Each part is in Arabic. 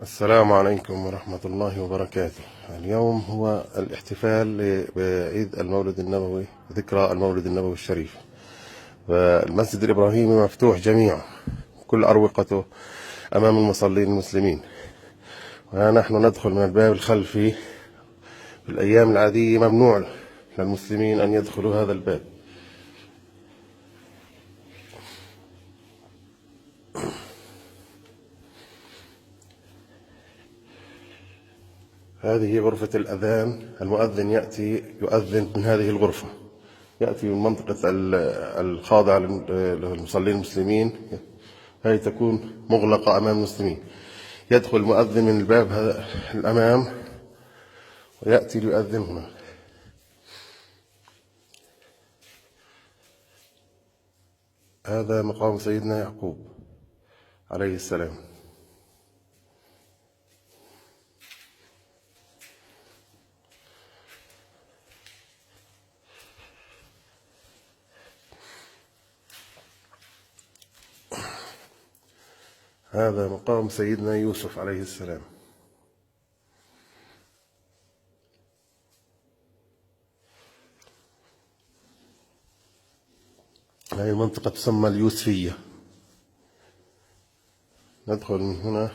السلام عليكم ورحمة الله وبركاته. اليوم هو الاحتفال بعيد المولد النبوي، ذكرى المولد النبوي الشريف. فالمسجد الإبراهيمي مفتوح جميعا، كل أروقته أمام المصلين المسلمين، ونحن ندخل من الباب الخلفي. في الأيام العادية ممنوع للمسلمين أن يدخلوا هذا الباب. هذه غرفة الأذان، المؤذن يأتي يؤذن من هذه الغرفة، يأتي من منطقة الخاضعة للمصلين المسلمين، هذه تكون مغلقة أمام المسلمين. يدخل المؤذن من الباب هذا الأمام ويأتي ليؤذن هنا. هذا مقام سيدنا يعقوب عليه السلام. هذا مقام سيدنا يوسف عليه السلام. هذه المنطقة تسمى اليوسفية. ندخل من هنا.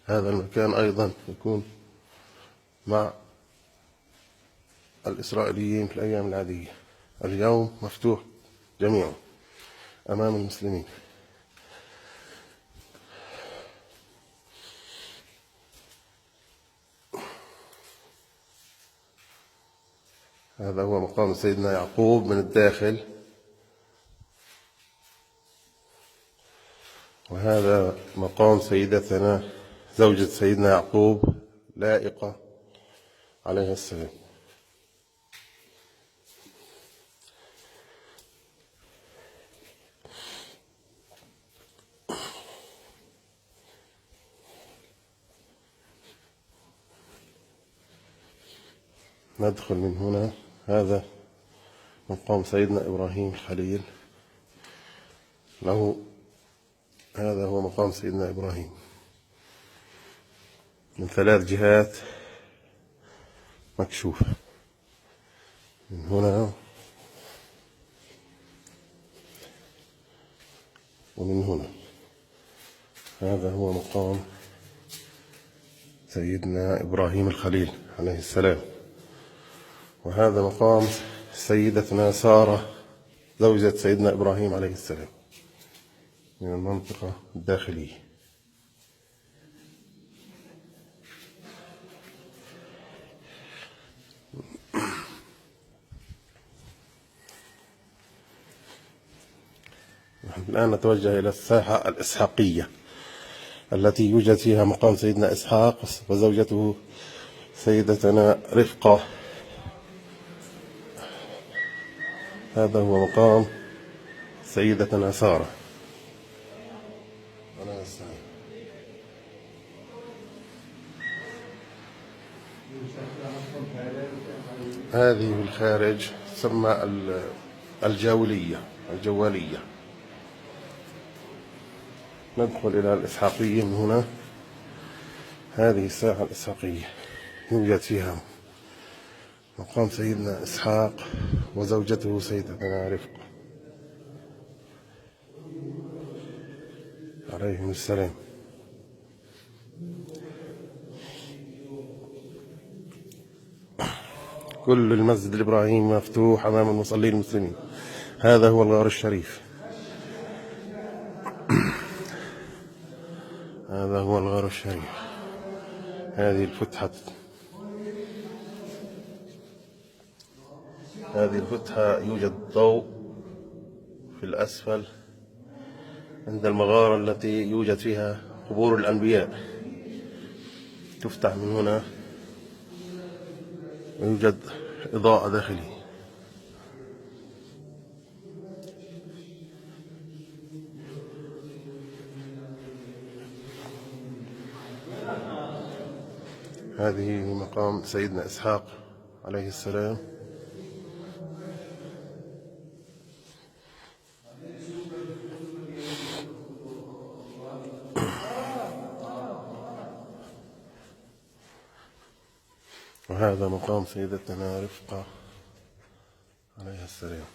هذا المكان أيضا يكون مع الإسرائيليين في الأيام العادية. اليوم مفتوح جميعا أمام المسلمين. هذا هو مقام سيدنا يعقوب من الداخل، وهذا مقام سيدتنا زوجة سيدنا يعقوب لائقة عليها السلام. ندخل من هنا. هذا مقام سيدنا إبراهيم الخليل له. هذا هو مقام سيدنا إبراهيم من 3 جهات مكشوفة، من هنا ومن هنا. هذا هو مقام سيدنا إبراهيم الخليل عليه السلام. وهذا مقام سيدتنا سارة زوجة سيدنا إبراهيم عليه السلام من المنطقة الداخلية. نحن الآن نتوجه إلى الساحة الإسحاقية التي يوجد فيها مقام سيدنا إسحاق وزوجته سيدتنا رفقة. هذا هو مقام سيدتنا سارة. هذه الخارج تسمى الجوالية. ندخل إلى الإسحاقية من هنا. هذه الساحة الإسحاقية يوجد فيها مقام سيدنا إسحاق وزوجته سيدتنا رفقة عليهم السلام. كل المسجد الإبراهيمي مفتوح أمام المصلين المسلمين. هذا هو الغار الشريف. هذا هو الغار الشريف. هذه الفتحة يوجد ضوء في الأسفل عند المغارة التي يوجد فيها قبور الأنبياء. تفتح من هنا ويوجد إضاءة داخلية. هذه مقام سيدنا إسحاق عليه السلام. وهذا مقام سيدتنا رفقة عليها السلام.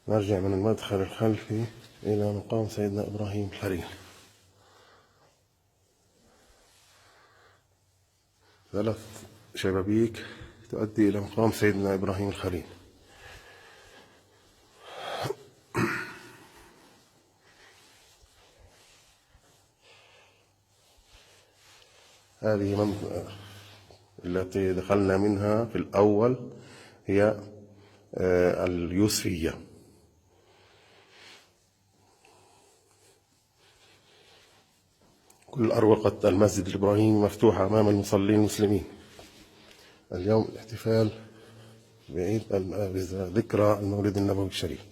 نرجع من المدخل الخلفي إلى مقام سيدنا إبراهيم الخليل. 3 شبابيك تؤدي إلى مقام سيدنا إبراهيم الخليل. هذه منطقة التي دخلنا منها في الأول هي اليوسفية. كل أروقة المسجد الإبراهيمي مفتوحة أمام المصلين المسلمين. اليوم الاحتفال بعيد ذكرى المولد النبوي الشريف.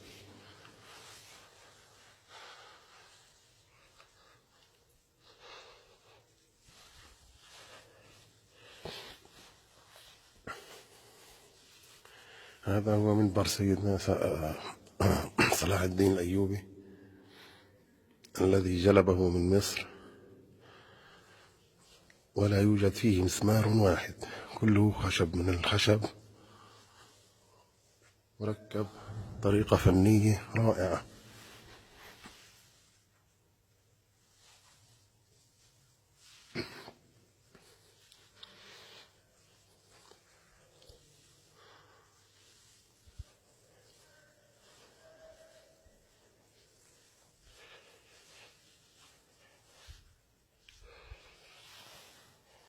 هذا هو منبر سيدنا صلاح الدين الأيوبي الذي جلبه من مصر، ولا يوجد فيه مسمار واحد، كله خشب من الخشب، مركب طريقة فنية رائعة.